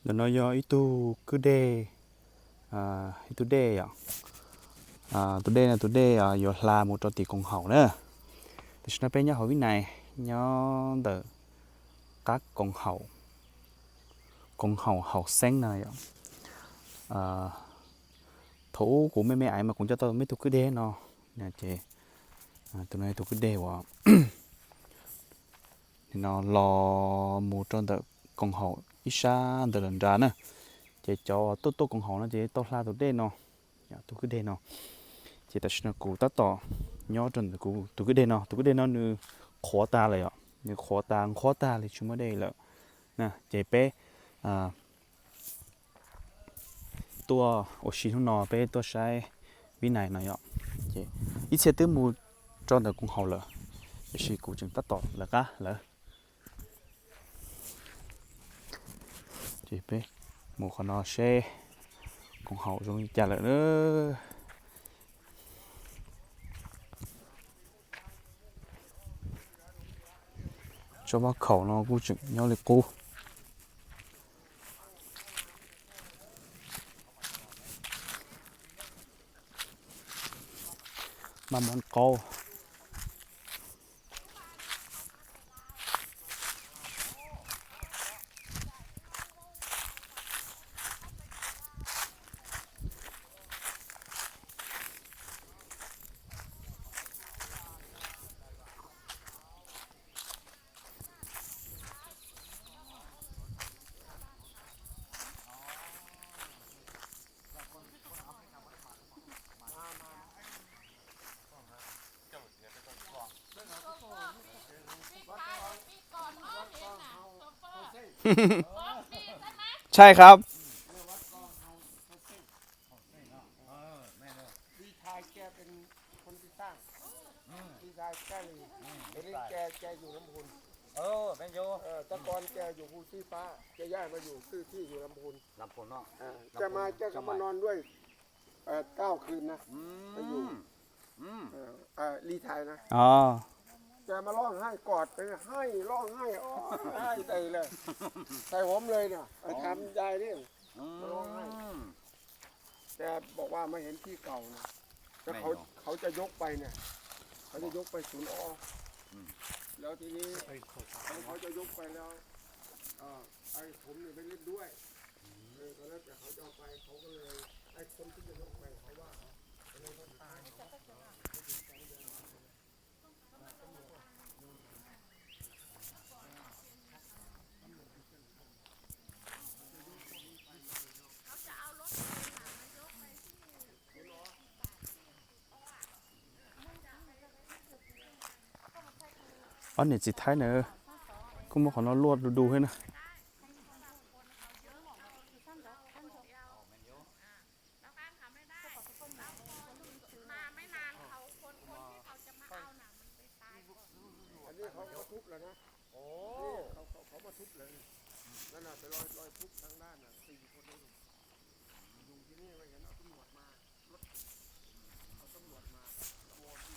Đừng nói do itu cứ đê itu đê today là today giờ là một trò tiệc công hậu nữa thì nó bên nhau hỏi này nhớ từ các công hậu học sinh này thủ của mấy ai mà cũng cho tôi mấy tụi cứ đê nó nè chị tụi này tụi cứ đê quá thì nó lo một trong từ công hậu ít xa từ lần ra nè chị cho tốt công hậu nó chị tốt la tụi đê nó tụi cứ đê nó chị ta xin cụ tát tỏ nhớ trên cụ tụi cái đê nó như khó ta lại ạ như khó ta thì chúng ở đây là nè chị bé tua ở xí nó nọ bé tua sai vì này ạ chị ít xe tới mua cho được cũng hậu là xí cụ chừng tát tỏ là cá là chị bé một con nó xe cũng hậu rồi trả lại nữa cho bác khẩu nó cũng chừng nhau lại cô mà món câuใช่ครับพี่ชายแกเป็นคนที่สร้างพี่ชายแกเลยเดี๋ยวนี้แกอยู่ลำพูนเป็นโยแต่ก่อนแกอยู่ภูชีฟ้าแกย้ายมาอยู่ซื้อที่อยู่ลำพูนลำพูนเนาะแกก็มานอนด้วย9 คืนนะไปอยู่รีไทยนะอ๋อแกมาร้องไห้กอดไปให้ร้องไห้ให้ใจเลยใส่ผมเลยเนี่ยทำยายนี่มาร้องไห้แกบอกว่าไม่เห็นที่เก่านะแล้วเขาจะยกไปเนี่ยเขาจะยกไปศูนย์แล้วทีนี้เขาจะยกไปแล้วไอ้ผมเนี่ยไปเล่นด้วยก็แล้วแต่เขาจะเอาไปเขาก็เลยไอ้คนที่จะยกไปเขาว่าเขาเลยต้องตายอ๋อเนี่ยจิตท้ายเนอะก็มาขอเราลวดดูให้นะอันนี้เขาทุบแล้วนะโอ้เขามาทุบเลยนั่นน่ะไปลอยทุบทางด้านน่ะ4 คนเลยอยู่ที่นี่ไม่เห็นเอาตำรวจมารถเอาตำรวจมาโมที่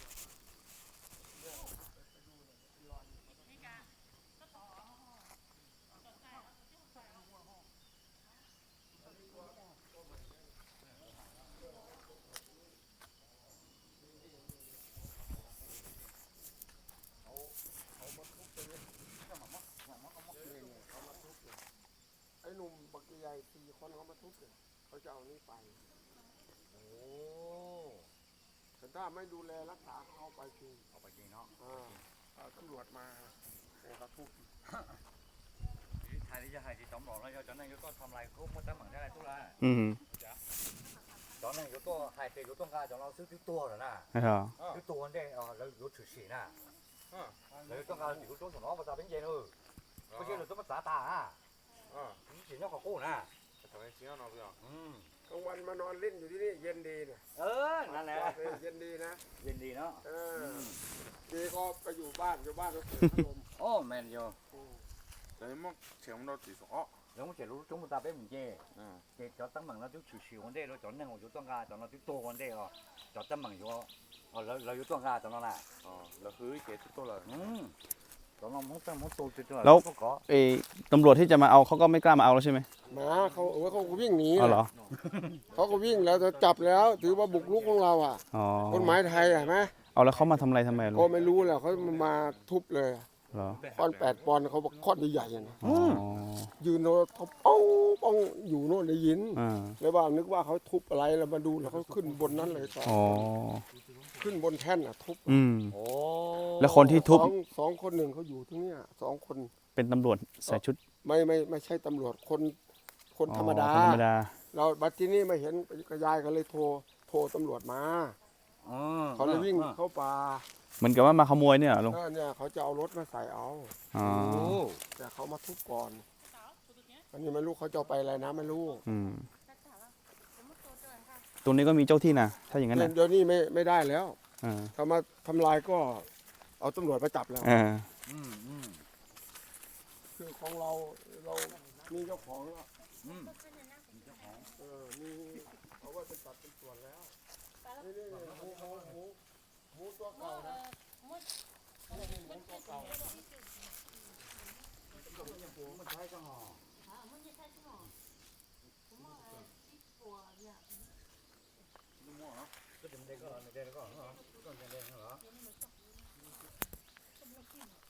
ไอ้หนุ่มบักใหญ่4 คนเขามาทุบเลยเขาจะเอานี่ไปโอ้แต่ถ้าไม่ดูแลรักษาเขาไปจริงเอาไปจริงเนาะตำรวจมาเขาทุบไทยที่จะให้ที่จอมบอกแล้วจอนนั่นก็ทำลายคุกมันตั้งเหมือนได้ทุกละจอนนั่นก็ให้เตะอยู่ตรงกลางจอนเราซื้อตัวหรอนะซื้อตัวได้แล้วรถถือสีน่ะแล้วตรงกลางอยู่ตรงสนองภาษาเป็นเย็นไม่ใช่หรือต้องภาษาตานี่สีนอกของกูนะทำไมเสียนอกเพื่อนกลางวันมานอนเล่นอยู่ที่นี่เย็นดีเนี่ยนั่นแหละเย็นดีนะเย็นดีเนาะดีก็ไปอยู่บ้านก็เปิดพัดลมโอ้แมนโยแต่มันเสียงมันตีสองแล้วมันจะรู้จงมันตาเป็นเหมือนเจ๊จอดตั้งเหมือนเราจุดชิวๆคนเดียวจอดนั่งอยู่ตรงกลางจอดเราจุดโตคนเดียวจอดตั้งเหมือนอยู่เราอยู่ตรงกลางจอดนั่นแหละเราคือเกตุตัวเลยจอดเรามุ่งตั้งมุ่งโตจุดๆแล้วตำรวจที่จะมาเอาเขาก็ไม่กล้ามาเอาแล้วใช่ไหม หมาเขาเขาก็วิ่งหนี อ๋อเหรอ เขาก็วิ่งแล้วจะจับแล้ว ถือว่าบุกรุกของเราอ่ะ อ๋อก ฎหมายไทยอ่ะไหม เอาแล้วเขามาทำอะไรทำไมลุ ก็ ง ไม่รู้แหละเขามาทุบเลย เหรอ ก้อน8 ปอนด์เขาบอกก้อนใหญ่ๆนะ อ๋อ ยืนโน้ตเขาป้องป้องอยู่โน่นได้ยิน อ่า เลยว่านึกว่าเขาทุบอะไรแล้วมาดูแล้วเขาขึ้นบนนั้นเลยต่อ อ๋อ ขึ้นบนแท่นอ่ะทุบ อืม โอ้ แล้วคนที่ทุบ สองคนหนึ่งเขาอยู่ที่เนี่ย2 คน เป็นตำรวจใส่ชุด ไม่ใช่ตำรวจคนธรรมดา คนธรรมดา เราบัดที่นี่มาเห็นกระยายก็เลยโทรตำรวจมา เขาเลยวิ่งเข้าป่า เหมือนกับว่ามาขโมยเนี่ยเหรอลุง เนี่ยเขาจะเอารถมาใส่เอา อ๋อ แต่เขามาทุบก่อน อันนี้ไม่รู้เขาจะเอาไปอะไรนะไม่รู้ อืมตรงนี้ก็มีเจ้าที่นะถ้าอย่างนั้นนะ เดี๋ยวนี้ไม่ได้แล้ว อ่า ถ้ามาทำลายก็เอาตำรวจมาจับแล้ว อ่า คือของเรามีเจ้าของแล้วมีเขาว่าเป็นสัตว์เป็นส่วนแล้วนี่หมูตัวเก่านะหมูตัวเก่ามันใช้ก็ห่อ ก็เด็กก็เด็กก็